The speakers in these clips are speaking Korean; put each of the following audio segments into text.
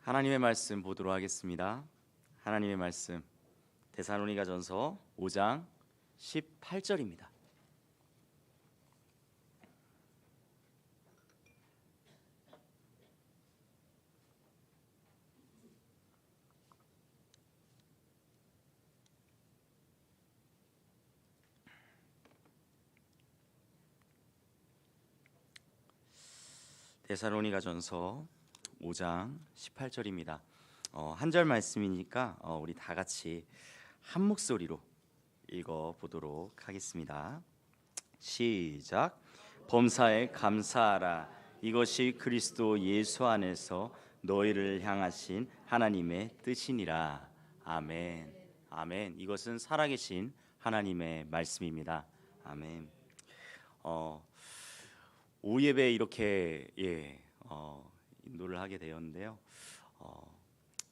하나님의 말씀 보도록 하겠습니다. 하나님의 말씀 데살로니가전서 5장 18절입니다. 데살로니가전서 5장 18절입니다. 한 절 말씀이니까 우리 다 같이 한 목소리로 읽어 보도록 하겠습니다. 시작. 범사에 감사하라. 이것이 그리스도 예수 안에서 너희를 향하신 하나님의 뜻이니라. 아멘. 아멘. 이것은 살아계신 하나님의 말씀입니다. 아멘. 오후 예배 이렇게 인도를 하게 되었는데요.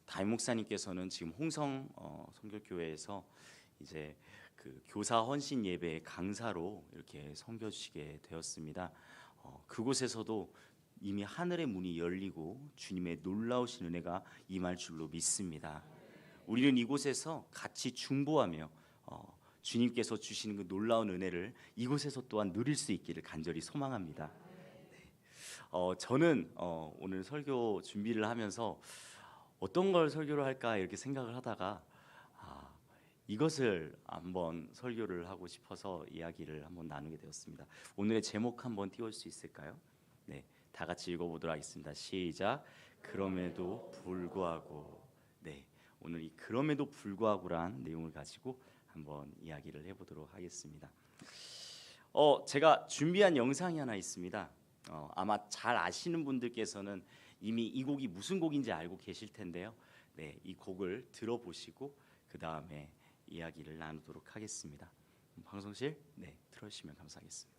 담임 목사님께서는 지금 홍성 선교교회에서 이제 그 교사 헌신 예배 강사로 이렇게 섬겨 주시게 되었습니다. 그곳에서도 이미 하늘의 문이 열리고 주님의 놀라우신 은혜가 임할 줄로 믿습니다. 우리는 이곳에서 같이 중보하며 주님께서 주시는 그 놀라운 은혜를 이곳에서 또한 누릴 수 있기를 간절히 소망합니다. 저는 오늘 설교 준비를 하면서 어떤 걸 설교를 할까 이렇게 생각을 하다가 이것을 한번 설교를 하고 싶어서 이야기를 한번 나누게 되었습니다. 오늘의 제목 한번 띄울 수 있을까요? 네, 다 같이 읽어보도록 하겠습니다. 시작. 그럼에도 불구하고. 네, 오늘 이 그럼에도 불구하고란 내용을 가지고 한번 이야기를 해보도록 하겠습니다. 제가 준비한 영상이 하나 있습니다. 아마 잘 아시는 분들께서는 이미 이 곡이 무슨 곡인지 알고 계실 텐데요. 네, 이 곡을 들어보시고 그 다음에 이야기를 나누도록 하겠습니다. 방송실 틀어주시면 감사하겠습니다.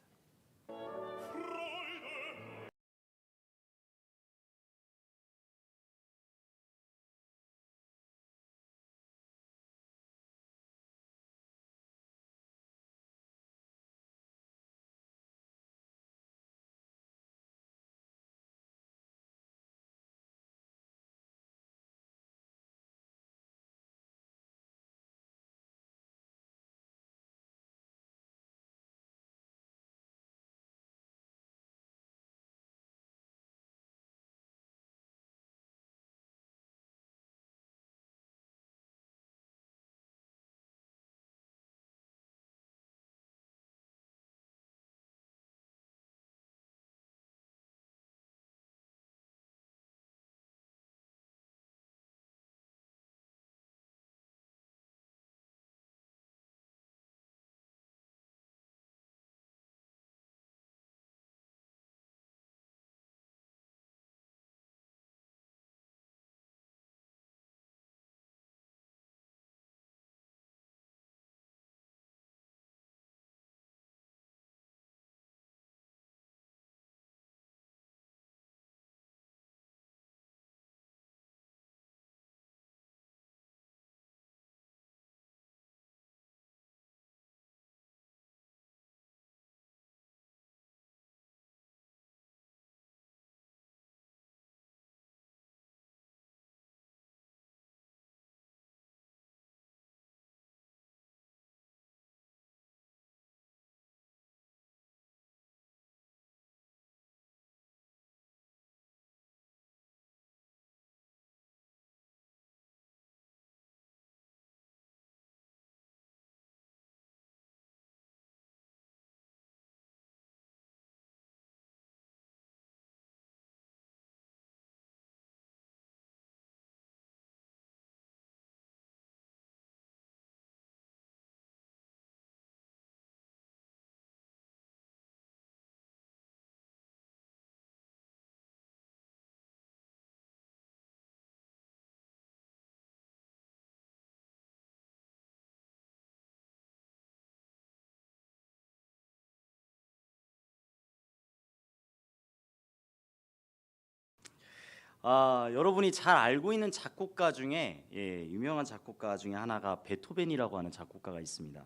여러분이 잘 알고 있는 작곡가 중에 유명한 작곡가 중에 하나가 베토벤이라고 하는 작곡가가 있습니다.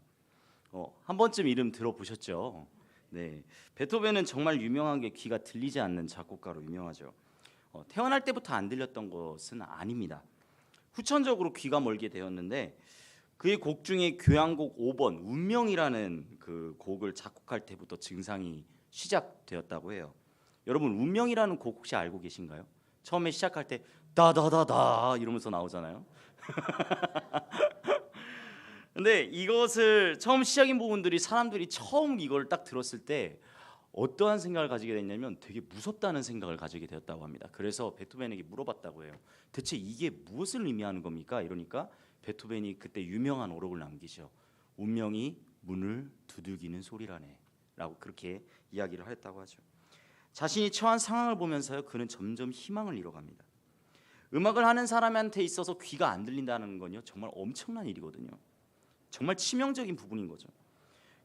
한 번쯤 이름 들어보셨죠? 네, 베토벤은 정말 유명한 게 귀가 들리지 않는 작곡가로 유명하죠. 태어날 때부터 안 들렸던 것은 아닙니다. 후천적으로 귀가 멀게 되었는데 그의 곡 중에 교향곡 5번 운명이라는 그 곡을 작곡할 때부터 증상이 시작되었다고 해요. 여러분 운명이라는 곡 혹시 알고 계신가요? 처음에 시작할 때 다다다다 이러면서 나오잖아요. 근데 이것을 처음 시작인 부분들이 사람들이 처음 이걸 딱 들었을 때 어떠한 생각을 가지게 됐냐면 되게 무섭다는 생각을 가지게 되었다고 합니다. 그래서 베토벤에게 물어봤다고 해요. 대체 이게 무엇을 의미하는 겁니까? 이러니까 베토벤이 그때 유명한 어록을 남기죠. 운명이 문을 두들기는 소리라네 라고 그렇게 이야기를 했다고 하죠. 자신이 처한 상황을 보면서요 그는 점점 희망을 잃어갑니다. 음악을 하는 사람한테 있어서 귀가 안 들린다는 건요 정말 엄청난 일이거든요. 정말 치명적인 부분인 거죠.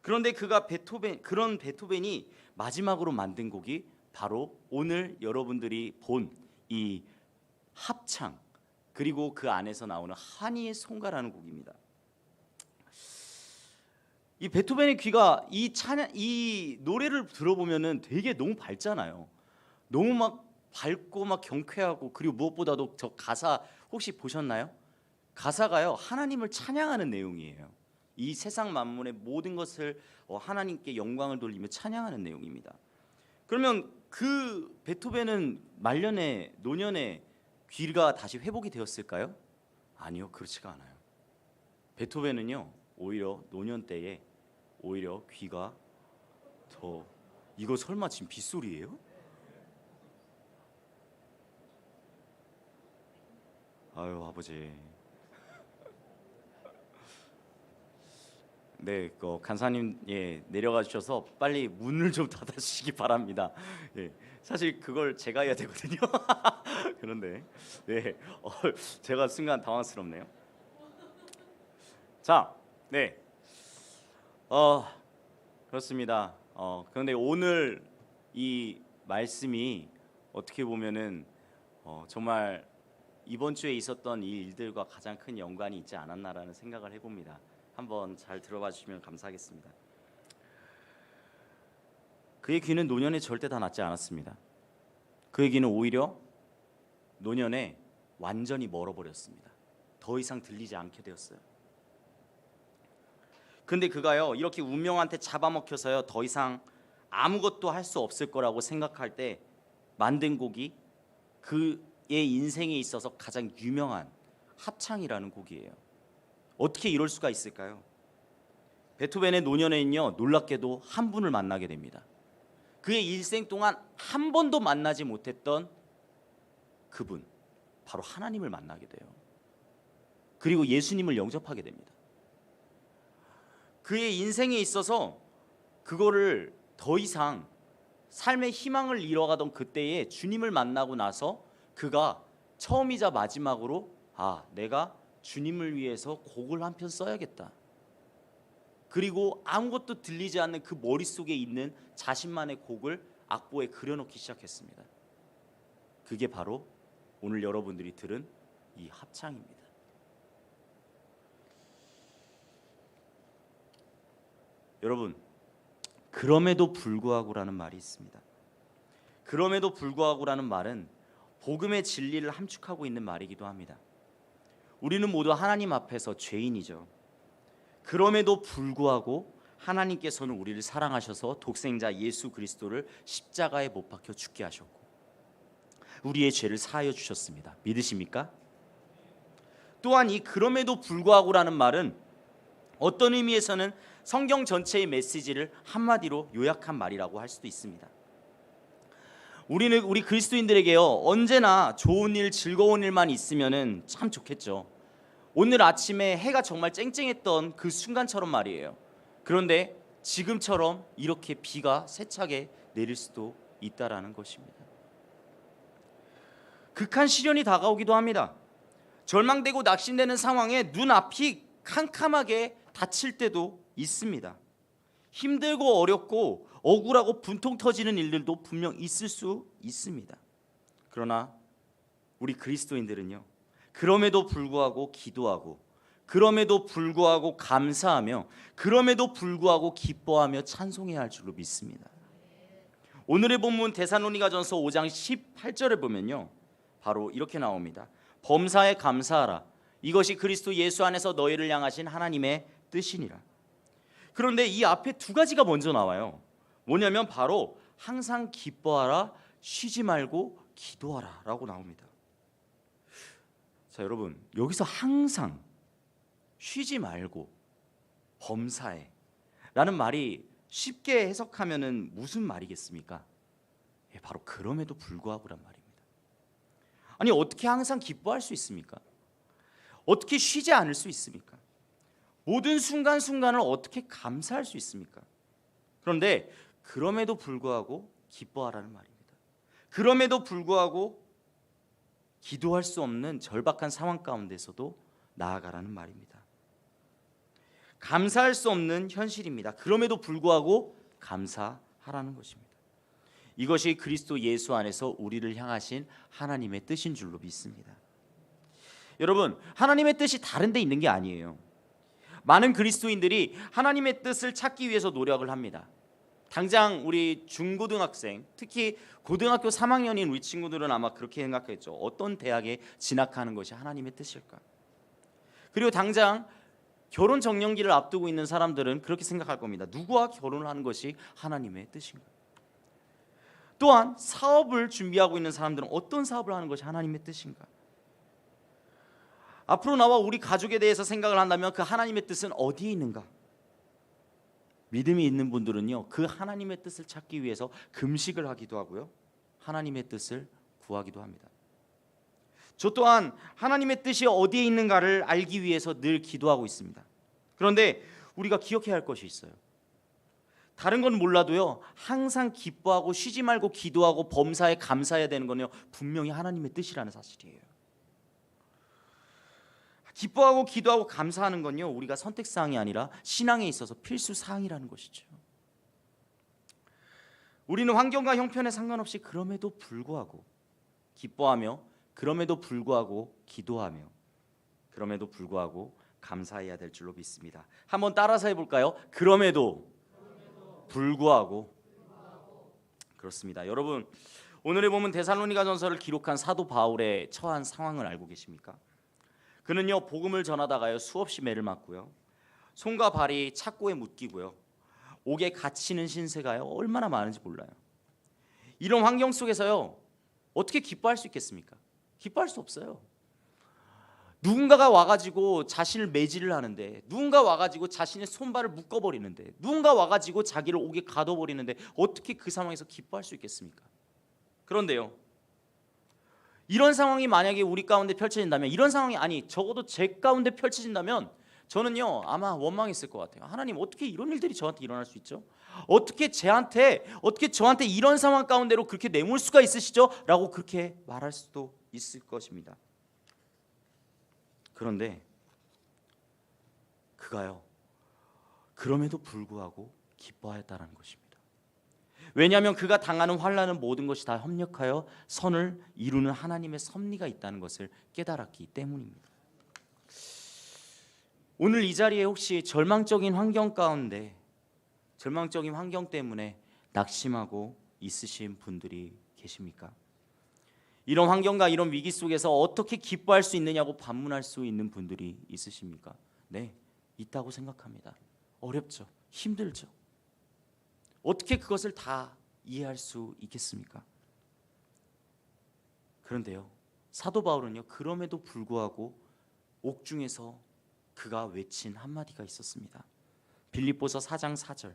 그런데 그런 베토벤이 마지막으로 만든 곡이 바로 오늘 여러분들이 본 이 합창 그리고 그 안에서 나오는 한이의 송가라는 곡입니다. 이 베토벤의 귀가 이 노래를 들어보면은 되게 너무 밝잖아요. 너무 막 밝고 막 경쾌하고 그리고 무엇보다도 저 가사 혹시 보셨나요? 가사가요 하나님을 찬양하는 내용이에요. 이 세상 만물의 모든 것을 하나님께 영광을 돌리며 찬양하는 내용입니다. 그러면 그 베토벤은 말년에 노년에 귀가 다시 회복이 되었을까요? 아니요, 그렇지가 않아요. 베토벤은요 오히려 노년 때에 오히려 귀가 더 이거 설마 지금 빗소리예요? 아유 아버지. 네, 간사님 내려가 주셔서 빨리 문을 좀 닫아주시기 바랍니다. 예, 사실 그걸 제가 해야 되거든요. 그런데 제가 순간 당황스럽네요. 자, 네, 그렇습니다. 그런데 오늘 이 말씀이 어떻게 보면은 정말 이번 주에 있었던 이 일들과 가장 큰 연관이 있지 않았나라는 생각을 해봅니다. 한번 잘 들어봐 주시면 감사하겠습니다. 그의 귀는 노년에 절대 다 낫지 않았습니다. 그의 귀는 오히려 노년에 완전히 멀어버렸습니다. 더 이상 들리지 않게 되었어요. 근데 그가요 이렇게 운명한테 잡아먹혀서요 더 이상 아무것도 할 수 없을 거라고 생각할 때 만든 곡이 그의 인생에 있어서 가장 유명한 합창이라는 곡이에요. 어떻게 이럴 수가 있을까요? 베토벤의 노년에는요 놀랍게도 한 분을 만나게 됩니다. 그의 일생 동안 한 번도 만나지 못했던 그분, 바로 하나님을 만나게 돼요. 그리고 예수님을 영접하게 됩니다. 그의 인생에 있어서 그거를 더 이상 삶의 희망을 잃어가던 그때에 주님을 만나고 나서 그가 처음이자 마지막으로 내가 주님을 위해서 곡을 한 편 써야겠다. 그리고 아무것도 들리지 않는 그 머릿속에 있는 자신만의 곡을 악보에 그려놓기 시작했습니다. 그게 바로 오늘 여러분들이 들은 이 합창입니다. 여러분, 그럼에도 불구하고라는 말이 있습니다. 그럼에도 불구하고라는 말은 복음의 진리를 함축하고 있는 말이기도 합니다. 우리는 모두 하나님 앞에서 죄인이죠. 그럼에도 불구하고 하나님께서는 우리를 사랑하셔서 독생자 예수 그리스도를 십자가에 못 박혀 죽게 하셨고 우리의 죄를 사하여 주셨습니다. 믿으십니까? 또한 이 그럼에도 불구하고라는 말은 어떤 의미에서는 성경 전체의 메시지를 한마디로 요약한 말이라고 할 수도 있습니다. 우리 그리스도인들에게요 언제나 좋은 일, 즐거운 일만 있으면은 참 좋겠죠. 오늘 아침에 해가 정말 쨍쨍했던 그 순간처럼 말이에요. 그런데 지금처럼 이렇게 비가 세차게 내릴 수도 있다라는 것입니다. 극한 시련이 다가오기도 합니다. 절망되고 낙심되는 상황에 눈앞이 캄캄하게 닫힐 때도 있습니다. 힘들고 어렵고 억울하고 분통 터지는 일들도 분명 있을 수 있습니다. 그러나 우리 그리스도인들은요 그럼에도 불구하고 기도하고 그럼에도 불구하고 감사하며 그럼에도 불구하고 기뻐하며 찬송해야 할 줄로 믿습니다. 오늘의 본문 데살로니가전서 5장 18절에 보면요 바로 이렇게 나옵니다. 범사에 감사하라. 이것이 그리스도 예수 안에서 너희를 향하신 하나님의 뜻이니라. 그런데 이 앞에 두 가지가 먼저 나와요. 뭐냐면 바로 항상 기뻐하라, 쉬지 말고 기도하라 라고 나옵니다. 자, 여러분, 여기서 항상, 쉬지 말고, 범사에 라는 말이 쉽게 해석하면은 무슨 말이겠습니까? 바로 그럼에도 불구하고란 말입니다. 아니, 어떻게 항상 기뻐할 수 있습니까? 어떻게 쉬지 않을 수 있습니까? 모든 순간순간을 어떻게 감사할 수 있습니까? 그런데 그럼에도 불구하고 기뻐하라는 말입니다. 그럼에도 불구하고 기도할 수 없는 절박한 상황 가운데서도 나아가라는 말입니다. 감사할 수 없는 현실입니다. 그럼에도 불구하고 감사하라는 것입니다. 이것이 그리스도 예수 안에서 우리를 향하신 하나님의 뜻인 줄로 믿습니다. 여러분, 하나님의 뜻이 다른 데 있는 게 아니에요. 많은 그리스도인들이 하나님의 뜻을 찾기 위해서 노력을 합니다. 당장 우리 중고등학생, 특히 고등학교 3학년인 우리 친구들은 아마 그렇게 생각했죠. 어떤 대학에 진학하는 것이 하나님의 뜻일까? 그리고 당장 결혼 정년기를 앞두고 있는 사람들은 그렇게 생각할 겁니다. 누구와 결혼을 하는 것이 하나님의 뜻인가? 또한 사업을 준비하고 있는 사람들은 어떤 사업을 하는 것이 하나님의 뜻인가? 앞으로 나와 우리 가족에 대해서 생각을 한다면 그 하나님의 뜻은 어디에 있는가? 믿음이 있는 분들은요, 그 하나님의 뜻을 찾기 위해서 금식을 하기도 하고요, 하나님의 뜻을 구하기도 합니다. 저 또한 하나님의 뜻이 어디에 있는가를 알기 위해서 늘 기도하고 있습니다. 그런데 우리가 기억해야 할 것이 있어요. 다른 건 몰라도요, 항상 기뻐하고 쉬지 말고 기도하고 범사에 감사해야 되는 건요, 분명히 하나님의 뜻이라는 사실이에요. 기뻐하고 기도하고 감사하는 건요, 우리가 선택사항이 아니라 신앙에 있어서 필수사항이라는 것이죠. 우리는 환경과 형편에 상관없이 그럼에도 불구하고 기뻐하며, 그럼에도 불구하고 기도하며, 그럼에도 불구하고 감사해야 될 줄로 믿습니다. 한번 따라서 해볼까요? 그럼에도 불구하고. 그렇습니다. 여러분, 오늘에 보면 데살로니가전서를 기록한 사도 바울의 처한 상황을 알고 계십니까? 그는요, 복음을 전하다가요, 수없이 매를 맞고요, 손과 발이 착고에 묶이고요, 옥에 갇히는 신세가요, 얼마나 많은지 몰라요. 이런 환경 속에서요, 어떻게 기뻐할 수 있겠습니까? 기뻐할 수 없어요. 누군가가 와가지고 자신을 매질을 하는데, 누군가 와가지고 자신의 손발을 묶어버리는데, 누군가 와가지고 자기를 옥에 가둬버리는데 어떻게 그 상황에서 기뻐할 수 있겠습니까? 그런데요, 이런 상황이 만약에 우리 가운데 펼쳐진다면, 이런 상황이 아니 적어도 제 가운데 펼쳐진다면 저는요, 아마 원망했을 것 같아요. 하나님, 어떻게 이런 일들이 저한테 일어날 수 있죠? 어떻게 저한테 이런 상황 가운데로 그렇게 내몰 수가 있으시죠? 라고 그렇게 말할 수도 있을 것입니다. 그런데 그가요, 그럼에도 불구하고 기뻐하였다는 것입니다. 왜냐하면 그가 당하는 환난은 모든 것이 다 협력하여 선을 이루는 하나님의 섭리가 있다는 것을 깨달았기 때문입니다. 오늘 이 자리에 혹시 절망적인 환경 가운데, 절망적인 환경 때문에 낙심하고 있으신 분들이 계십니까? 이런 환경과 이런 위기 속에서 어떻게 기뻐할 수 있느냐고 반문할 수 있는 분들이 있으십니까? 네, 있다고 생각합니다. 어렵죠. 힘들죠. 어떻게 그것을 다 이해할 수 있겠습니까? 그런데요, 사도 바울은요, 그럼에도 불구하고 옥중에서 그가 외친 한마디가 있었습니다. 빌립보서 4장 4절,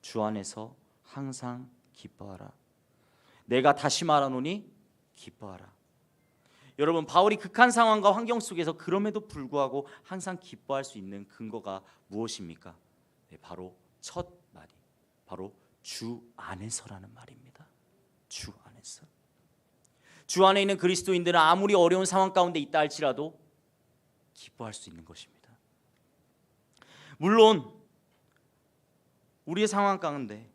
주 안에서 항상 기뻐하라. 내가 다시 말하노니 기뻐하라. 여러분, 바울이 극한 상황과 환경 속에서 그럼에도 불구하고 항상 기뻐할 수 있는 근거가 무엇입니까? 네, 바로 첫 말이 바로 주 안에서라는 말입니다. 주 안에서. 주 안에 있는 그리스도인들은 아무리 어려운 상황 가운데 있다 할지라도 기뻐할 수 있는 것입니다. 물론 우리의 상황 가운데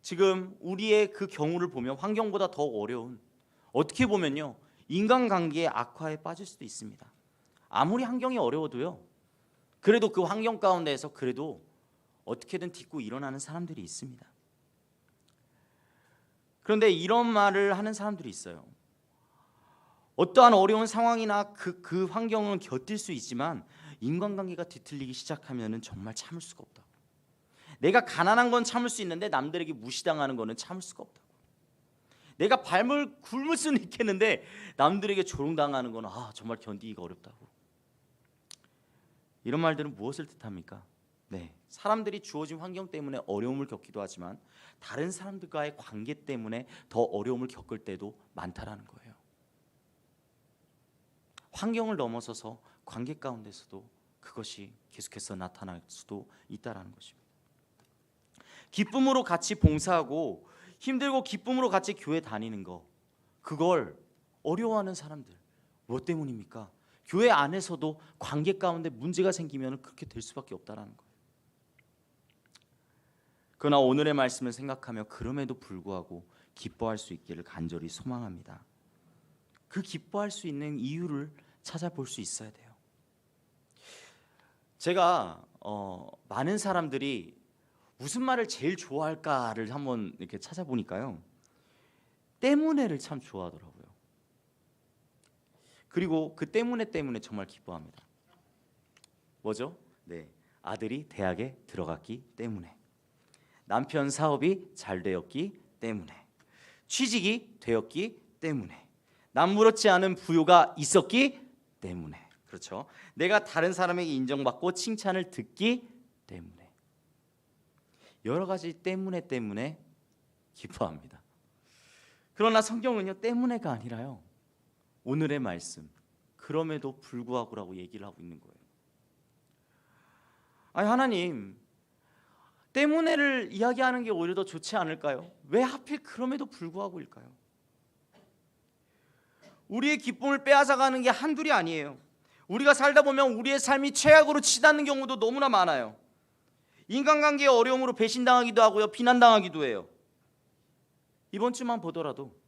지금 우리의 그 경우를 보면 환경보다 더 어려운, 어떻게 보면요, 인간관계의 악화에 빠질 수도 있습니다. 아무리 환경이 어려워도요, 그래도 그 환경 가운데에서 그래도 어떻게든 딛고 일어나는 사람들이 있습니다. 그런데 이런 말을 하는 사람들이 있어요. 어떠한 어려운 상황이나 그 환경은 견딜 수 있지만 인간관계가 뒤틀리기 시작하면은 정말 참을 수가 없다. 내가 가난한 건 참을 수 있는데 남들에게 무시당하는 거는 참을 수가 없다. 내가 발을 굶을 수는 있겠는데 남들에게 조롱당하는 건 정말 견디기가 어렵다고. 이런 말들은 무엇을 뜻합니까? 네, 사람들이 주어진 환경 때문에 어려움을 겪기도 하지만 다른 사람들과의 관계 때문에 더 어려움을 겪을 때도 많다라는 거예요. 환경을 넘어서서 관계 가운데서도 그것이 계속해서 나타날 수도 있다라는 것입니다. 기쁨으로 같이 봉사하고 힘들고 기쁨으로 같이 교회 다니는 거, 그걸 어려워하는 사람들 무엇 때문입니까? 교회 안에서도 관계 가운데 문제가 생기면 그렇게 될 수밖에 없다라는 거예요. 그러나 오늘의 말씀을 생각하며 그럼에도 불구하고 기뻐할 수 있기를 간절히 소망합니다. 그 기뻐할 수 있는 이유를 찾아볼 수 있어야 돼요. 제가 많은 사람들이 무슨 말을 제일 좋아할까를 한번 이렇게 찾아보니까요, 때문에를 참 좋아하더라고요. 그리고 그 때문에 정말 기뻐합니다. 뭐죠? 네, 아들이 대학에 들어갔기 때문에, 남편 사업이 잘 되었기 때문에, 취직이 되었기 때문에, 남부럽지 않은 부요가 있었기 때문에, 그렇죠? 내가 다른 사람에게 인정받고 칭찬을 듣기 때문에, 여러 가지 때문에 기뻐합니다. 그러나 성경은요, 때문에가 아니라요, 오늘의 말씀 그럼에도 불구하고라고 얘기를 하고 있는 거예요. 아니, 하나님, 때문에를 이야기하는 게 오히려 더 좋지 않을까요? 왜 하필 그럼에도 불구하고일까요? 우리의 기쁨을 빼앗아가는 게 한둘이 아니에요. 우리가 살다 보면 우리의 삶이 최악으로 치닫는 경우도 너무나 많아요. 인간관계의 어려움으로 배신당하기도 하고요, 비난당하기도 해요. 이번 주만 보더라도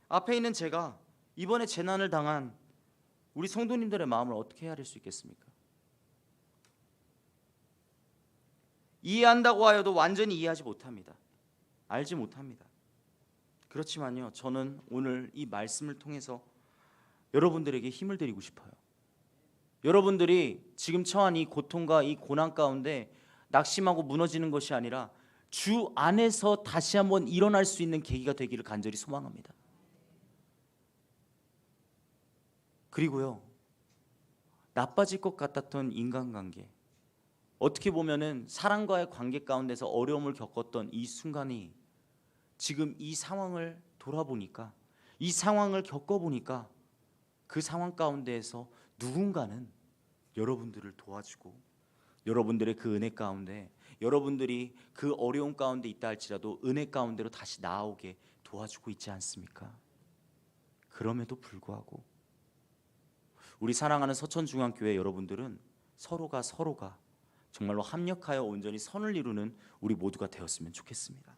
앞에 있는 제가 이번에 재난을 당한 우리 성도님들의 마음을 어떻게 헤아릴 수 있겠습니까? 이해한다고 하여도 완전히 이해하지 못합니다. 알지 못합니다. 그렇지만요, 저는 오늘 이 말씀을 통해서 여러분들에게 힘을 드리고 싶어요. 여러분들이 지금 처한 이 고통과 이 고난 가운데 낙심하고 무너지는 것이 아니라 주 안에서 다시 한번 일어날 수 있는 계기가 되기를 간절히 소망합니다. 그리고요, 나빠질 것 같았던 인간관계, 어떻게 보면은 사랑과의 관계 가운데서 어려움을 겪었던 이 순간이 지금 이 상황을 돌아보니까, 이 상황을 겪어보니까 그 상황 가운데에서 누군가는 여러분들을 도와주고, 여러분들의 그 은혜 가운데, 여러분들이 그 어려움 가운데 있다 할지라도 은혜 가운데로 다시 나아오게 도와주고 있지 않습니까? 그럼에도 불구하고 우리 사랑하는 서천중앙교회 여러분들은 서로가 정말로 합력하여 온전히 선을 이루는 우리 모두가 되었으면 좋겠습니다.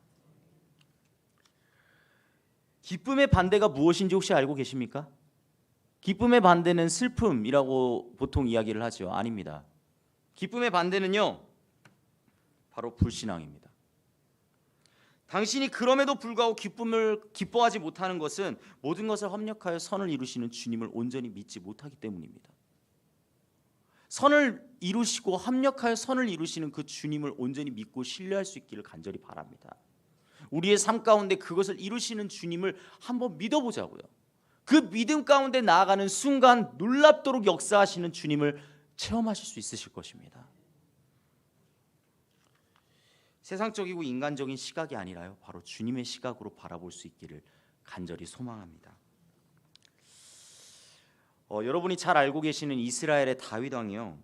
기쁨의 반대가 무엇인지 혹시 알고 계십니까? 기쁨의 반대는 슬픔이라고 보통 이야기를 하죠. 아닙니다. 기쁨의 반대는요, 바로 불신앙입니다. 당신이 그럼에도 불구하고 기쁨을 기뻐하지 못하는 것은 모든 것을 합력하여 선을 이루시는 주님을 온전히 믿지 못하기 때문입니다. 선을 이루시고 합력하여 선을 이루시는 그 주님을 온전히 믿고 신뢰할 수 있기를 간절히 바랍니다. 우리의 삶 가운데 그것을 이루시는 주님을 한번 믿어보자고요. 그 믿음 가운데 나아가는 순간 놀랍도록 역사하시는 주님을 체험하실 수 있으실 것입니다. 세상적이고 인간적인 시각이 아니라요, 바로 주님의 시각으로 바라볼 수 있기를 간절히 소망합니다. 여러분이 잘 알고 계시는 이스라엘의 다윗 왕이요,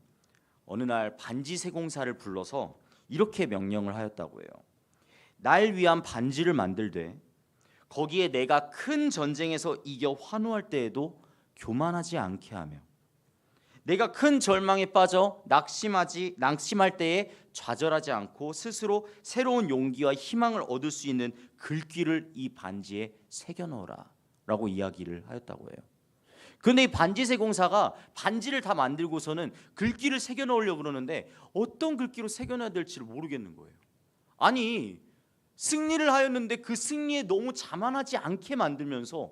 어느 날 반지 세공사를 불러서 이렇게 명령을 하였다고 해요. 날 위한 반지를 만들되 거기에 내가 큰 전쟁에서 이겨 환호할 때에도 교만하지 않게 하며, 내가 큰 절망에 빠져 낙심할 때에 좌절하지 않고 스스로 새로운 용기와 희망을 얻을 수 있는 글귀를 이 반지에 새겨 넣어라 라고 이야기를 하였다고 해요. 그런데 이 반지 세공사가 반지를 다 만들고서는 글귀를 새겨 넣으려고 그러는데 어떤 글귀로 새겨 넣어야 될지를 모르겠는 거예요. 아니, 승리를 하였는데 그 승리에 너무 자만하지 않게 만들면서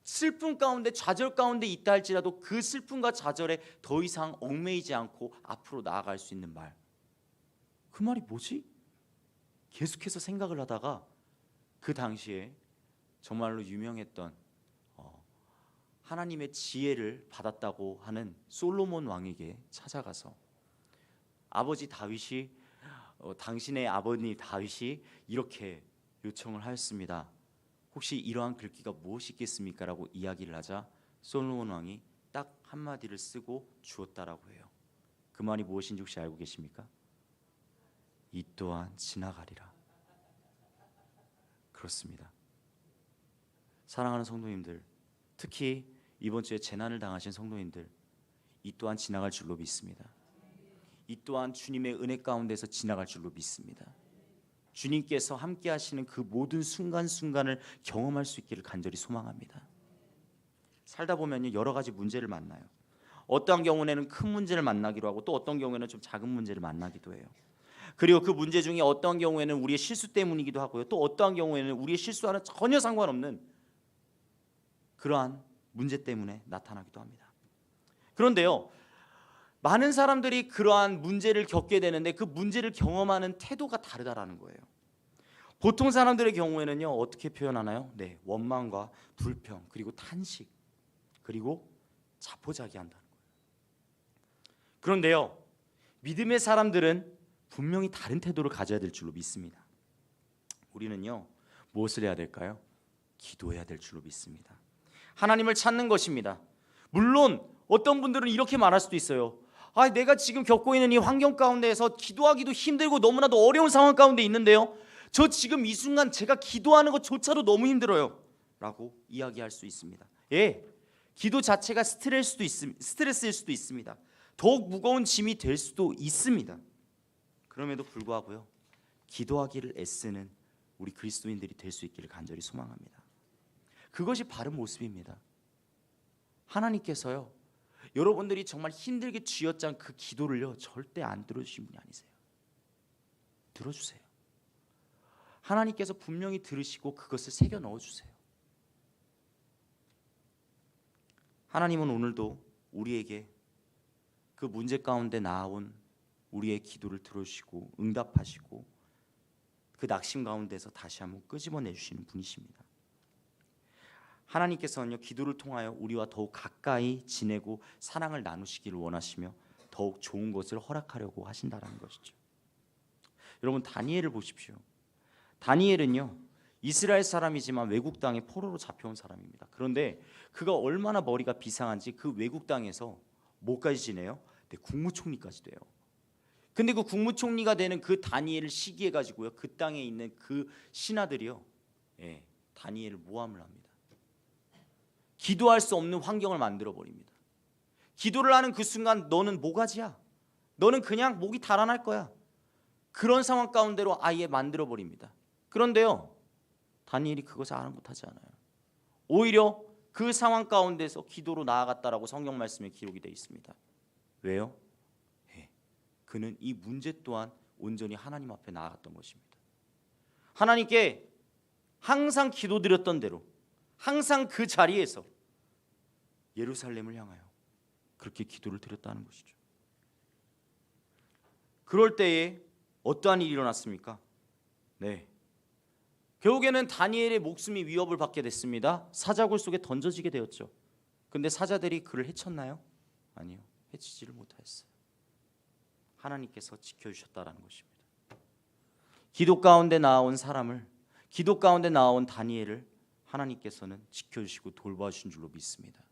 슬픔 가운데 좌절 가운데 있다 할지라도 그 슬픔과 좌절에 더 이상 얽매이지 않고 앞으로 나아갈 수 있는 말. 그 말이 뭐지? 계속해서 생각을 하다가 그 당시에 정말로 유명했던 하나님의 지혜를 받았다고 하는 솔로몬 왕에게 찾아가서 아버지 다윗이 당신의 아버님 다윗이 이렇게 요청을 하였습니다. 혹시 이러한 글귀가 무엇이 있겠습니까? 라고 이야기를 하자 솔로몬 왕이 딱 한마디를 쓰고 주었다라고 해요. 그 말이 무엇인지 혹시 알고 계십니까? 이 또한 지나가리라. 그렇습니다. 사랑하는 성도님들, 특히 이번 주에 재난을 당하신 성도님들, 이 또한 지나갈 줄로 믿습니다. 이 또한 주님의 은혜 가운데서 지나갈 줄로 믿습니다. 주님께서 함께 하시는 그 모든 순간순간을 경험할 수 있기를 간절히 소망합니다. 살다 보면 여러 가지 문제를 만나요. 어떠한 경우에는 큰 문제를 만나기도 하고 또 어떤 경우에는 좀 작은 문제를 만나기도 해요. 그리고 그 문제 중에 어떠한 경우에는 우리의 실수 때문이기도 하고요. 또 어떠한 경우에는 우리의 실수와는 전혀 상관없는 그러한 문제 때문에 나타나기도 합니다. 그런데요, 많은 사람들이 그러한 문제를 겪게 되는데 그 문제를 경험하는 태도가 다르다라는 거예요. 보통 사람들의 경우에는요, 어떻게 표현하나요? 네, 원망과 불평, 그리고 탄식, 그리고 자포자기한다는 거예요. 그런데요, 믿음의 사람들은 분명히 다른 태도를 가져야 될 줄로 믿습니다. 우리는요, 무엇을 해야 될까요? 기도해야 될 줄로 믿습니다. 하나님을 찾는 것입니다. 물론 어떤 분들은 이렇게 말할 수도 있어요. 내가 지금 겪고 있는 이 환경 가운데에서 기도하기도 힘들고 너무나도 어려운 상황 가운데 있는데요, 저 지금 이 순간 제가 기도하는 것조차도 너무 힘들어요 라고 이야기할 수 있습니다. 예, 기도 자체가 스트레스일 수도 있습니다. 더욱 무거운 짐이 될 수도 있습니다. 그럼에도 불구하고요, 기도하기를 애쓰는 우리 그리스도인들이 될 수 있기를 간절히 소망합니다. 그것이 바른 모습입니다. 하나님께서요, 여러분들이 정말 힘들게 쥐어짠 그 기도를요, 절대 안 들어주신 분이 아니세요. 들어주세요. 하나님께서 분명히 들으시고 그것을 새겨 넣어주세요. 하나님은 오늘도 우리에게 그 문제 가운데 나아온 우리의 기도를 들어주시고 응답하시고 그 낙심 가운데서 다시 한번 끄집어내주시는 분이십니다. 하나님께서는요, 기도를 통하여 우리와 더욱 가까이 지내고 사랑을 나누시기를 원하시며 더욱 좋은 것을 허락하려고 하신다는 것이죠. 여러분, 다니엘을 보십시오. 다니엘은요, 이스라엘 사람이지만 외국 땅에 포로로 잡혀온 사람입니다. 그런데 그가 얼마나 머리가 비상한지 그 외국 땅에서 뭐까지 지내요? 네, 국무총리까지 돼요. 근데 그 국무총리가 되는 그 다니엘을 시기해 가지고요, 그 땅에 있는 그 신하들이요, 다니엘을 모함을 합니다. 기도할 수 없는 환경을 만들어 버립니다. 기도를 하는 그 순간 너는 모가지야. 너는 그냥 목이 달아날 거야. 그런 상황 가운데로 아예 만들어 버립니다. 그런데요, 다니엘이 그것을 아랑곳하지 않아요. 오히려 그 상황 가운데서 기도로 나아갔다라고 성경 말씀에 기록이 되어 있습니다. 왜요? 그는 이 문제 또한 온전히 하나님 앞에 나아갔던 것입니다. 하나님께 항상 기도드렸던 대로 항상 그 자리에서 예루살렘을 향하여 그렇게 기도를 드렸다는 것이죠. 그럴 때에 어떠한 일이 일어났습니까? 네, 결국에는 다니엘의 목숨이 위협을 받게 됐습니다. 사자굴 속에 던져지게 되었죠. 근데 사자들이 그를 해쳤나요? 아니요, 해치지를 못하였어요. 하나님께서 지켜주셨다라는 것입니다. 기도 가운데 나온 사람을, 기도 가운데 나온 다니엘을 하나님께서는 지켜주시고 돌봐주신 줄로 믿습니다.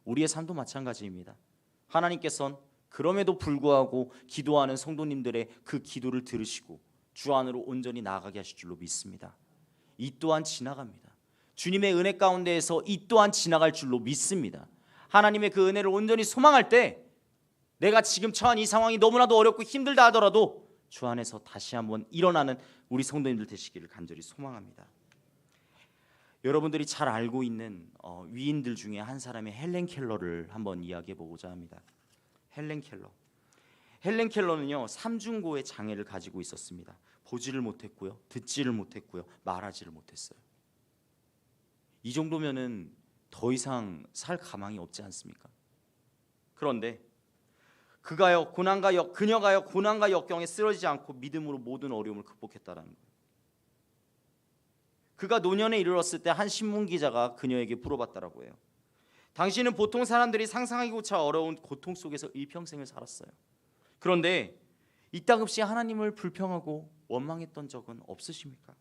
우리의 삶도 마찬가지입니다. 하나님께서는 그럼에도 불구하고 기도하는 성도님들의 그 기도를 들으시고 주 안으로 온전히 나아가게 하실 줄로 믿습니다. 이 또한 지나갑니다. 주님의 은혜 가운데에서 이 또한 지나갈 줄로 믿습니다. 하나님의 그 은혜를 온전히 소망할 때 내가 지금 처한 이 상황이 너무나도 어렵고 힘들다 하더라도 주 안에서 다시 한번 일어나는 우리 성도님들 되시기를 간절히 소망합니다. 여러분들이 잘 알고 있는 위인들 중에 한 사람의 헬렌 켈러를 한번 이야기해 보고자 합니다. 헬렌 켈러는요, 삼중고의 장애를 가지고 있었습니다. 보지를 못했고요, 듣지를 못했고요, 말하지를 못했어요. 이 정도면은 더 이상 살 가망이 없지 않습니까? 그런데 그녀가요 고난과 역경에 쓰러지지 않고 믿음으로 모든 어려움을 극복했다라는 거예요. 그가 노년에 이르렀을 때 한 신문 기자가 그녀에게 물어봤다라고 해요. 당신은 보통 사람들이 상상하기조차 어려운 고통 속에서 일평생을 살았어요. 그런데 이따금씩 하나님을 불평하고 원망했던 적은 없으십니까?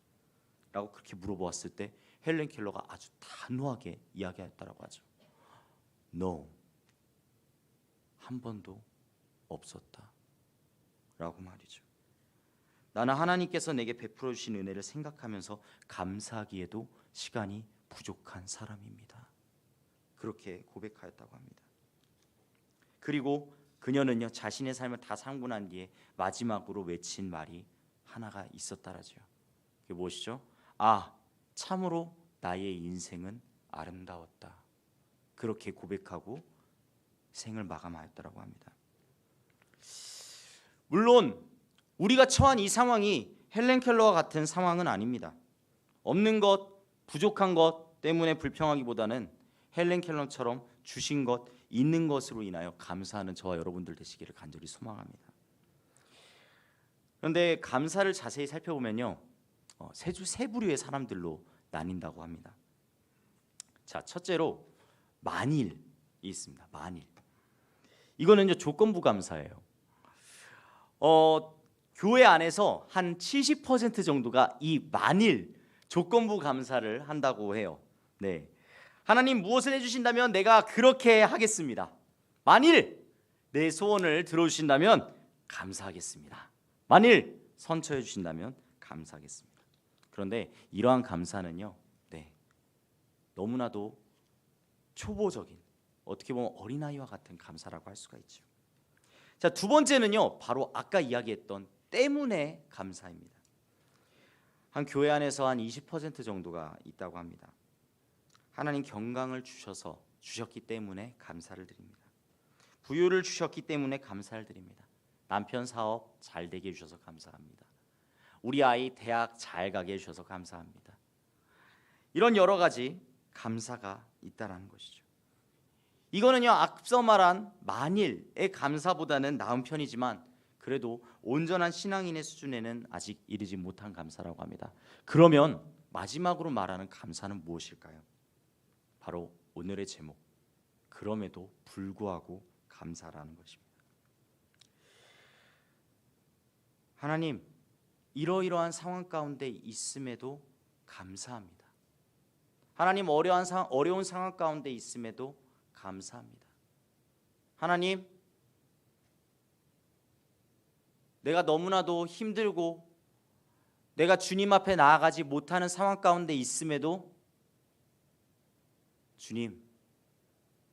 라고 그렇게 물어보았을 때 헬렌 켈러가 아주 단호하게 이야기했다라고 하죠. No, 한 번도 없었다 라고 말이죠. 나는 하나님께서 내게 베풀어 주신 은혜를 생각하면서 감사하기에도 시간이 부족한 사람입니다. 그렇게 고백하였다고 합니다. 그리고 그녀는요 자신의 삶을 다 살고 난 뒤에 마지막으로 외친 말이 하나가 있었다라죠. 그게 무엇이죠? 아, 참으로 나의 인생은 아름다웠다. 그렇게 고백하고 생을 마감하였다라고 합니다. 물론 우리가 처한 이 상황이 헬렌 켈러와 같은 상황은 아닙니다. 없는 것, 부족한 것 때문에 불평하기보다는 헬렌 켈러처럼 주신 것, 있는 것으로 인하여 감사하는 저와 여러분들 되시기를 간절히 소망합니다. 그런데 감사를 자세히 살펴보면요, 세 부류의 사람들로 나뉜다고 합니다. 자, 첫째로 만일이 있습니다. 만일. 이거는요 조건부 감사예요. 교회 안에서 한 70% 정도가 이 만일 조건부 감사를 한다고 해요. 네. 하나님 무엇을 해주신다면 내가 그렇게 하겠습니다. 만일 내 소원을 들어주신다면 감사하겠습니다. 만일 선처해 주신다면 감사하겠습니다. 그런데 이러한 감사는요, 네, 너무나도 초보적인, 어떻게 보면 어린아이와 같은 감사라고 할 수가 있죠. 자, 두 번째는요, 바로 아까 이야기했던 때문에 감사입니다. 한 교회 안에서 한 20% 정도가 있다고 합니다. 하나님 건강을 주셨기 때문에 감사를 드립니다. 부유를 주셨기 때문에 감사를 드립니다. 남편 사업 잘 되게 해주셔서 감사합니다. 우리 아이 대학 잘 가게 해주셔서 감사합니다. 이런 여러 가지 감사가 있다라는 것이죠. 이거는요 앞서 말한 만일의 감사보다는 나은 편이지만 그래도 온전한 신앙인의 수준에는 아직 이르지 못한 감사라고 합니다. 그러면 마지막으로 말하는 감사는 무엇일까요? 바로 오늘의 제목, 그럼에도 불구하고 감사라는 것입니다. 하나님, 이러이러한 상황 가운데 있음에도 감사합니다. 하나님, 어려운 상황 가운데 있음에도 감사합니다. 하나님, 내가 너무나도 힘들고 내가 주님 앞에 나아가지 못하는 상황 가운데 있음에도 주님,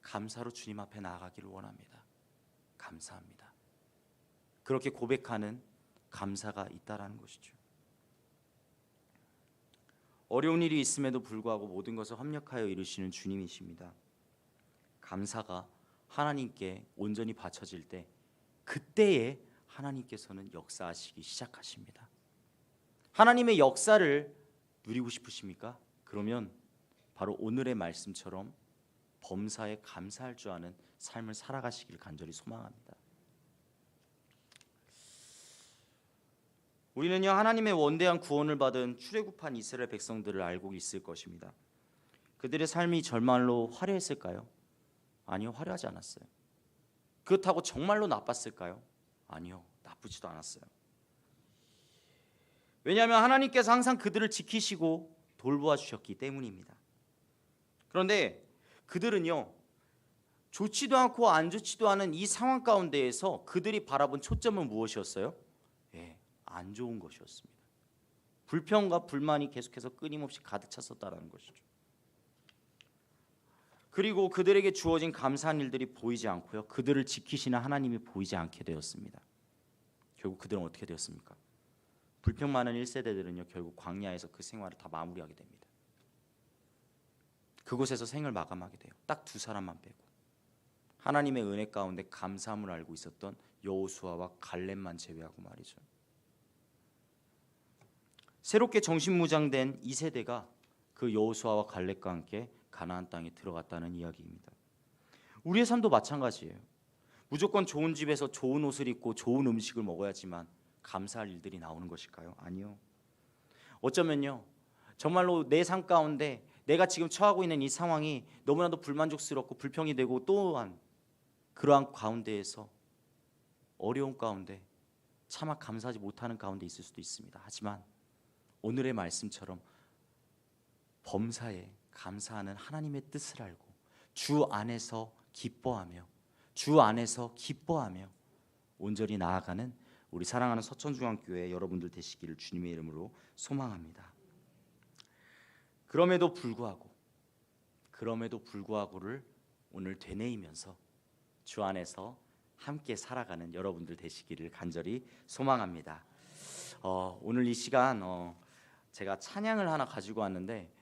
감사로 주님 앞에 나아가기를 원합니다. 감사합니다. 그렇게 고백하는 감사가 있다라는 것이죠. 어려운 일이 있음에도 불구하고 모든 것을 협력하여 이루시는 주님이십니다. 감사가 하나님께 온전히 바쳐질 때 그때에 하나님께서는 역사하시기 시작하십니다. 하나님의 역사를 누리고 싶으십니까? 그러면 바로 오늘의 말씀처럼 범사에 감사할 줄 아는 삶을 살아가시길 간절히 소망합니다. 우리는요 하나님의 원대한 구원을 받은 출애굽한 이스라엘 백성들을 알고 있을 것입니다. 그들의 삶이 정말로 화려했을까요? 아니요, 화려하지 않았어요. 그렇다고 정말로 나빴을까요? 아니요, 나쁘지도 않았어요. 왜냐하면 하나님께서 항상 그들을 지키시고 돌보아 주셨기 때문입니다. 그런데 그들은요 좋지도 않고 안 좋지도 않은 이 상황 가운데에서 그들이 바라본 초점은 무엇이었어요? 안 좋은 것이었습니다. 불평과 불만이 계속해서 끊임없이 가득 찼었다는 것이죠. 그리고 그들에게 주어진 감사한 일들이 보이지 않고요, 그들을 지키시는 하나님이 보이지 않게 되었습니다. 결국 그들은 어떻게 되었습니까? 불평 많은 1세대들은요 결국 광야에서 그 생활을 다 마무리하게 됩니다. 그곳에서 생을 마감하게 돼요. 딱 두 사람만 빼고. 하나님의 은혜 가운데 감사함을 알고 있었던 여호수아와 갈렙만 제외하고 말이죠. 새롭게 정신무장된 이 세대가 그 여호수아와 갈렙과 함께 가나안 땅에 들어갔다는 이야기입니다. 우리의 삶도 마찬가지예요. 무조건 좋은 집에서 좋은 옷을 입고 좋은 음식을 먹어야지만 감사할 일들이 나오는 것일까요? 아니요. 어쩌면요, 정말로 내 삶 가운데 내가 지금 처하고 있는 이 상황이 너무나도 불만족스럽고 불평이 되고, 또한 그러한 가운데에서 어려운 가운데 차마 감사하지 못하는 가운데 있을 수도 있습니다. 하지만 오늘의 말씀처럼 범사에 감사하는 하나님의 뜻을 알고 주 안에서 기뻐하며 온전히 나아가는 우리 사랑하는 서천중앙교회 여러분들 되시기를 주님의 이름으로 소망합니다. 그럼에도 불구하고를 오늘 되뇌이면서 주 안에서 함께 살아가는 여러분들 되시기를 간절히 소망합니다. 오늘 이 시간 제가 찬양을 하나 가지고 왔는데,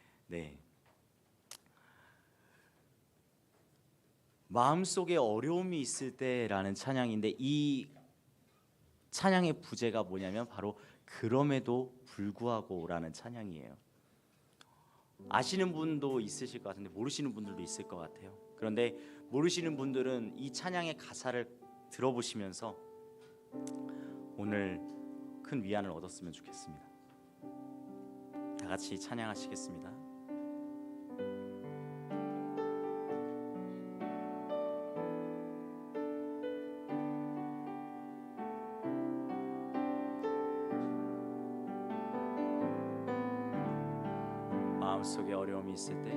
마음속에 어려움이 있을 때라는 찬양인데, 이 찬양의 부제가 뭐냐면 바로 그럼에도 불구하고라는 찬양이에요. 아시는 분도 있으실 것 같은데 모르시는 분들도 있을 것 같아요. 그런데 모르시는 분들은 이 찬양의 가사를 들어보시면서 오늘 큰 위안을 얻었으면 좋겠습니다. 다 같이 찬양하시겠습니다. 마음속에 어려움이 있을 때,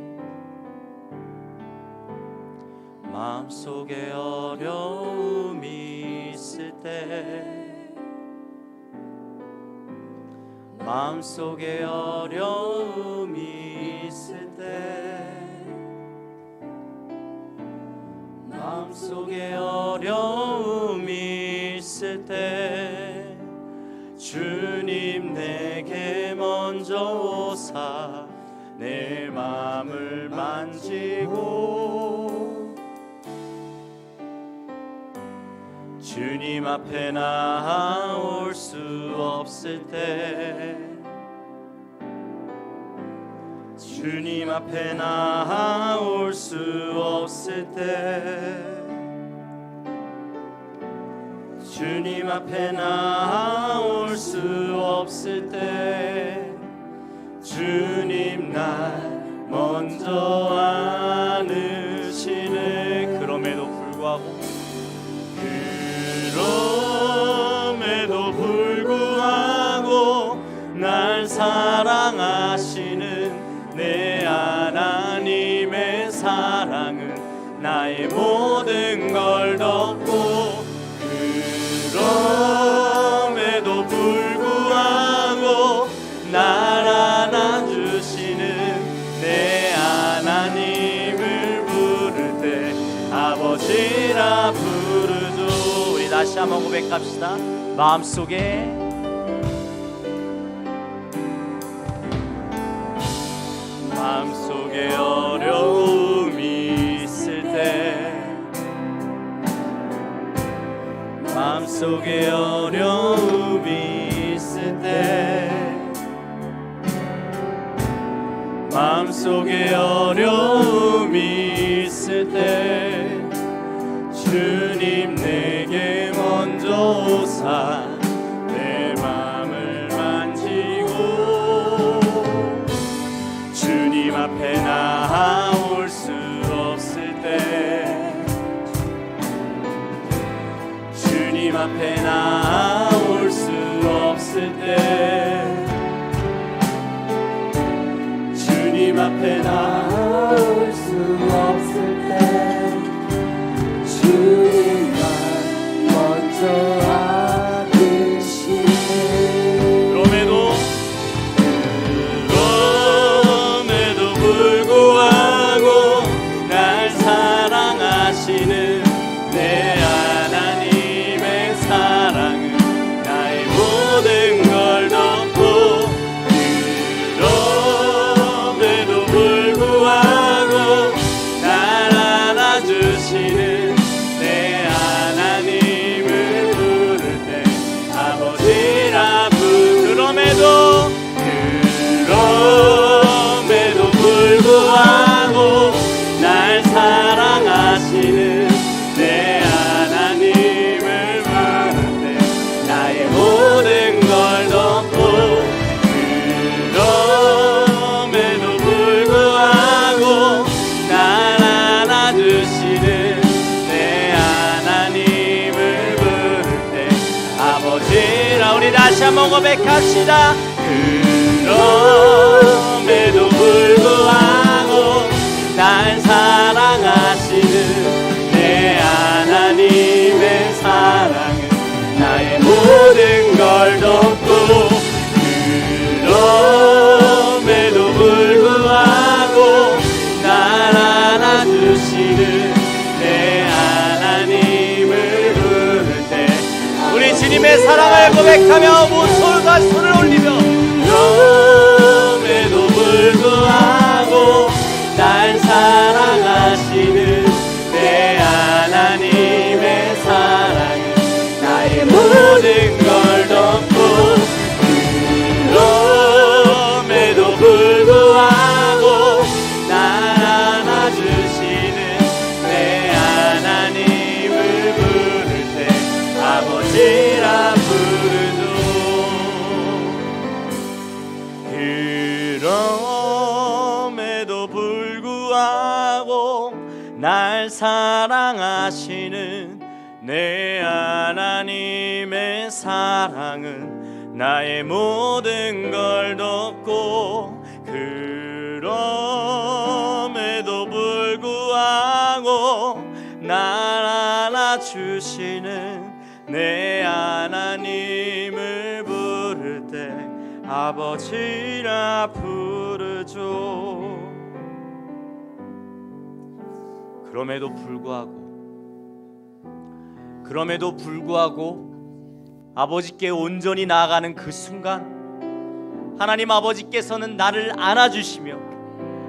마음속에 어려움이 있을 때, 마음속에 어려움이 있을 때, 마음속에 어려움이 있을 때, 주님 내게 먼저 오사 내 마음을 만지고, 주님 앞에 나올 수 없을 때, 주님 앞에 나올 수 없을 때, 주님 앞에 나올 수 없을 때, 주님 날 먼저 안으시네. 그럼에도 불구하고 날 사랑하시는 내 하나님의 사랑은 나의 모든 걸 덮고, 그럼에도 불구하고 날 안아주시는 내 하나님을 부를 때 아버지라 부르죠. 우리 다시 한번 고백합시다. 마음속에 어려움이 있을 때, 마음속에 어려움이 있을 때, 마음속에 어려움이 있을 때, 주님 내게 먼저 오사 내 마음을 만지고, 주님 앞에 나올 수 없을 때, 주님 앞에 나올 수 없을 때, 주님 앞에 나올 수 없을 때, 주님 날 먼저 안으시네. 그럼에도 불구하고 날 사랑하시는 내 하나님의 사랑은 나의 모든 걸 덮고, 그럼에도 불구하고 날 안아주시는 내 하나님을 부를 때 아버지라 그럼에도 불구하고 안아주시는 내 하나님을 부를 때 아버지라. 우리 다시 한번 고백합시다. 그럼에도 불구하고 날 사랑하시는 내 하나님의 사랑은 나의 모든 걸 덮고, 그럼에도 불구하고 날 안아주시는 내 하나님을 부를 때 우리 주님의 사랑을 고백하며 모두가 손을 올리며, 그럼에도 불구하고 날 사랑하시는 내 하나님의 사랑은 나의 모든 걸 덮고, 그럼에도 불구하고 날 안아주시는 내 하나님을 부를 때 아버지라 부르죠. 그럼에도 불구하고 날 사랑하시는 내 하나님의 사랑은 나의 모든 걸 덮고, 그럼에도 불구하고 날 안아주시는 내 하나님을 부를 때 아버지라 부르죠. 그럼에도 불구하고 아버지께 온전히 나아가는 그 순간 하나님 아버지께서는 나를 안아주시며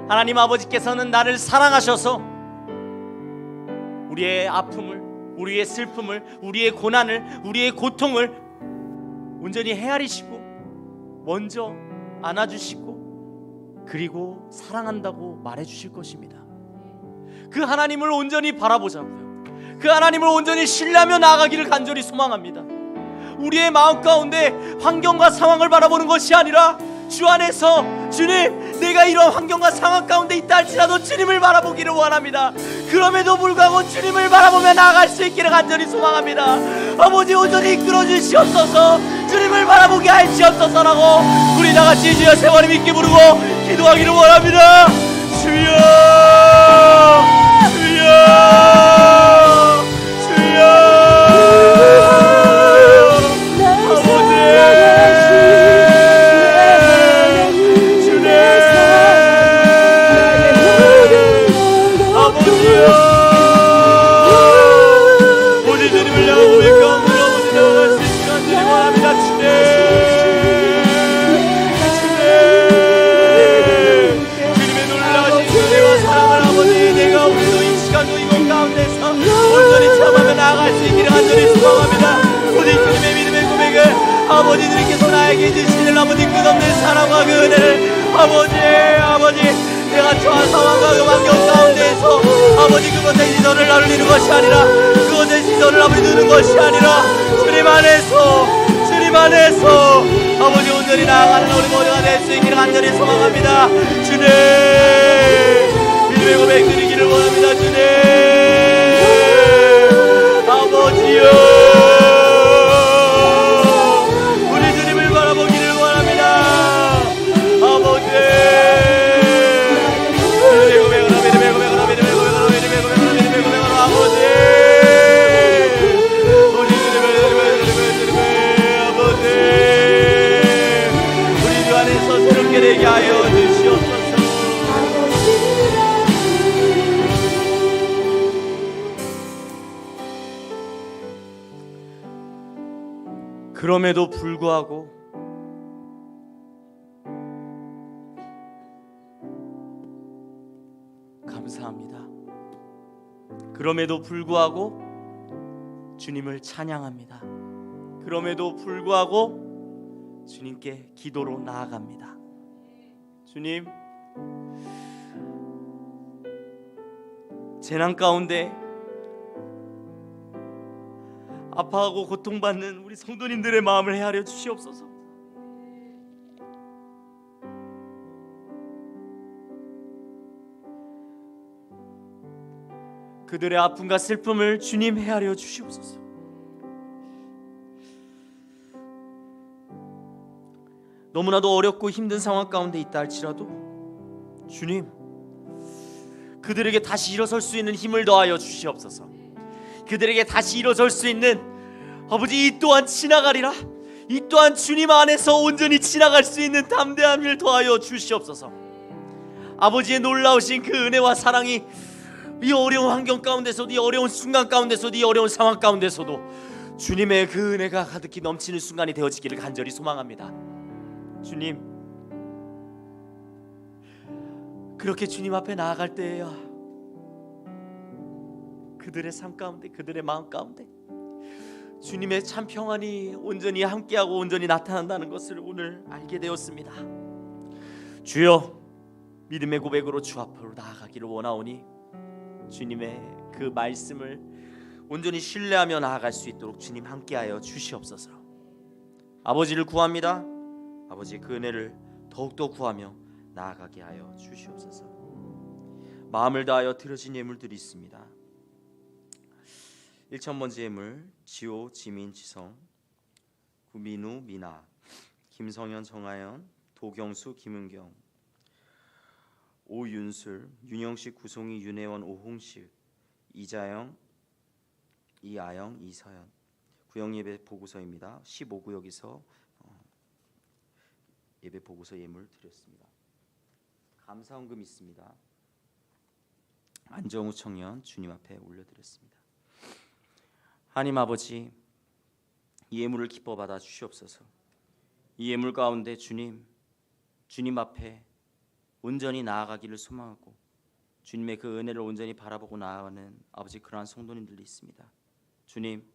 하나님 아버지께서는 나를 사랑하셔서 우리의 아픔을, 우리의 슬픔을, 우리의 고난을, 우리의 고통을 온전히 헤아리시고 먼저 안아주시고 그리고 사랑한다고 말해주실 것입니다. 그 하나님을 온전히 바라보자고요. 그 하나님을 온전히 신뢰하며 나아가기를 간절히 소망합니다. 우리의 마음 가운데 환경과 상황을 바라보는 것이 아니라 주 안에서, 주님, 내가 이런 환경과 상황 가운데 있다 할지라도 주님을 바라보기를 원합니다. 그럼에도 불구하고 주님을 바라보며 나아갈 수 있기를 간절히 소망합니다. 아버지, 온전히 이끌어 주시옵소서. 주님을 바라보게 할지옵소서라고 우리 다같이 주여 세번을 믿게 부르고 기도하기를 원합니다. 주여, 주여, 주여. 아버지들께서 나에게 주시는 아버지 끝없는 사랑과 그 은혜를 아버지 내가 처한 상황과 그 환경 가운데에서 아버지 그것의 시선을 나누는 것이 아니라 그것의 시선을 아버지 두는 것이 아니라 주님 안에서 아버지 온전히 나아가는 우리 모두가 될 수 있기를 간절히 소망합니다. 주님, 믿음의 고백 드리기를 원합니다. 주님, 아버지요, 되게 하여 주시옵소서. 그럼에도 불구하고 감사합니다. 그럼에도 불구하고 주님을 찬양합니다. 그럼에도 불구하고 주님께 기도로 나아갑니다. 주님, 재난 가운데 아파하고 고통받는 우리 성도님들의 마음을 헤아려 주시옵소서. 그들의 아픔과 슬픔을 주님 헤아려 주시옵소서. 너무나도 어렵고 힘든 상황 가운데 있다 할지라도 주님, 그들에게 다시 일어설 수 있는 힘을 더하여 주시옵소서. 그들에게 다시 일어설 수 있는, 아버지, 이 또한 지나가리라, 이 또한 주님 안에서 온전히 지나갈 수 있는 담대함을 더하여 주시옵소서. 아버지의 놀라우신 그 은혜와 사랑이 이 어려운 환경 가운데서도, 이 어려운 순간 가운데서도, 이 어려운 상황 가운데서도 주님의 그 은혜가 가득히 넘치는 순간이 되어지기를 간절히 소망합니다. 주님, 그렇게 주님 앞에 나아갈 때에야 그들의 삶 가운데, 그들의 마음 가운데 주님의 참 평안이 온전히 함께하고 온전히 나타난다는 것을 오늘 알게 되었습니다. 주여, 믿음의 고백으로 주 앞으로 나아가기를 원하오니 주님의 그 말씀을 온전히 신뢰하며 나아갈 수 있도록 주님 함께하여 주시옵소서. 아버지를 구합니다. 아버지의 그 은혜를 더욱더 구하며 나아가게 하여 주시옵소서. 마음을 다하여 드려진 예물들이 있습니다. 1,000번째 예물, 지호, 지민, 지성, 구민우, 미나, 김성현, 정하연, 도경수, 김은경, 오윤술, 윤영식, 구송이, 윤혜원, 오홍식, 이자영, 이아영, 이서연. 구역예배 보고서입니다. 15구역에서 예배 보고서 예물 드렸습니다. 감사헌금 있습니다. 안정우 청년 주님 앞에 올려드렸습니다. 하나님 아버지, 이 예물을 기뻐 받아 주시옵소서. 이 예물 가운데 주님 앞에 온전히 나아가기를 소망하고 주님의 그 은혜를 온전히 바라보고 나아가는 아버지, 그러한 성도님들이 있습니다. 주님,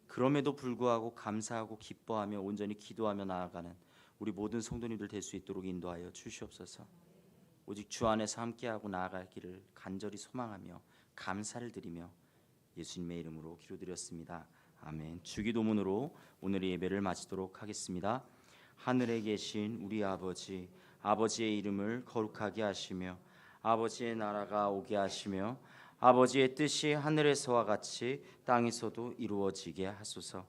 그럼에도 불구하고 감사하고 기뻐하며 온전히 기도하며 나아가는 우리 모든 성도님들 될 수 있도록 인도하여 주시옵소서. 오직 주 안에서 함께하고 나아가기를 간절히 소망하며 감사를 드리며 예수님의 이름으로 기도드렸습니다. 아멘. 주기도문으로 오늘의 예배를 마치도록 하겠습니다. 하늘에 계신 우리 아버지, 아버지의 이름을 거룩하게 하시며 아버지의 나라가 오게 하시며 아버지의 뜻이 하늘에서와 같이 땅에서도 이루어지게 하소서.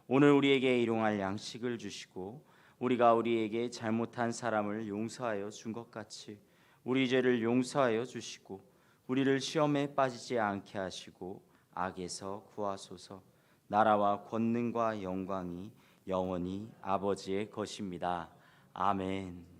오늘 우리에게 일용할 양식을 주시고 우리가 우리에게 잘못한 사람을 용서하여 준 것 같이 우리 죄를 용서하여 주시고 우리를 시험에 빠지지 않게 하시고 악에서 구하소서. 나라와 권능과 영광이 영원히 아버지의 것입니다. 아멘.